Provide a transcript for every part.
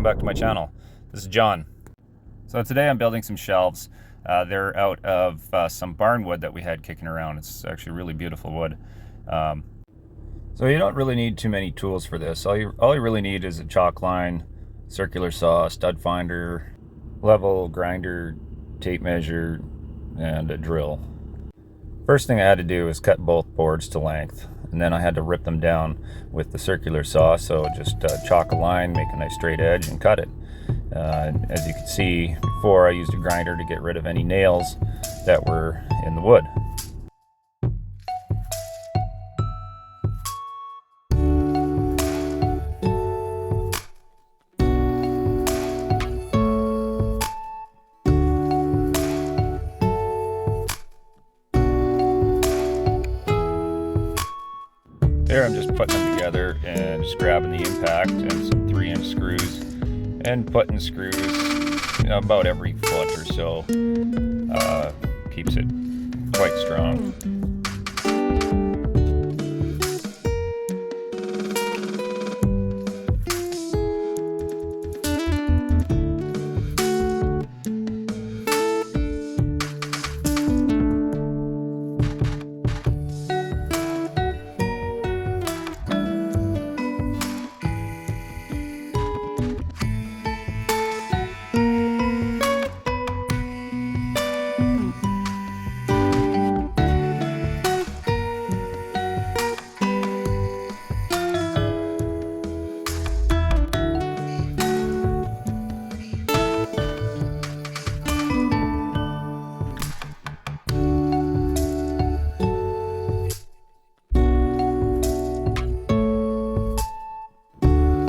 welcome back to my channel. This is John. So today I'm building some shelves. They're out of some barnwood that we had kicking around. It's actually really beautiful wood. So you don't really need too many tools for this. All you really need is a chalk line, circular saw, stud finder, level grinder, tape measure, and a drill. First thing I had to do was cut both boards to length, and then I had to rip them down with the circular saw. So just chalk a line, make a nice straight edge, and cut it. As you can see before, I used a grinder to get rid of any nails that were in the wood. There I'm just putting them together and just grabbing the impact and some 3-inch screws and putting screws about every foot or so. Keeps it quite strong.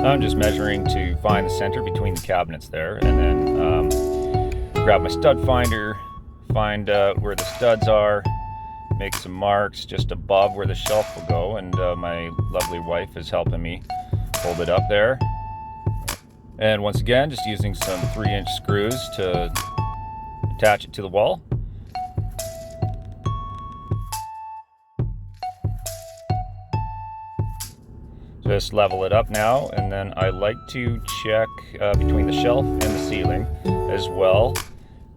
I'm just measuring to find the center between the cabinets there, and then grab my stud finder, find where the studs are, make some marks just above where the shelf will go, and my lovely wife is helping me hold it up there. And once again, just using some 3-inch screws to attach it to the wall. Just level it up now, and then I like to check between the shelf and the ceiling as well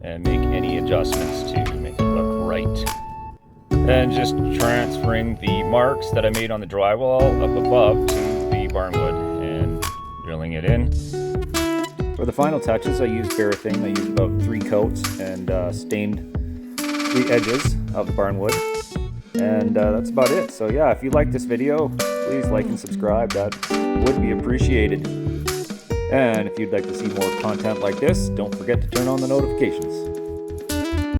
and make any adjustments to make it look right. And just transferring the marks that I made on the drywall up above to the barnwood and drilling it in. For the final touches, I used paraffin. I used about 3 coats and stained the edges of the barnwood. And that's about it. So yeah, if you like this video, please like and subscribe. That would be appreciated. And if you'd like to see more content like this, don't forget to turn on the notifications.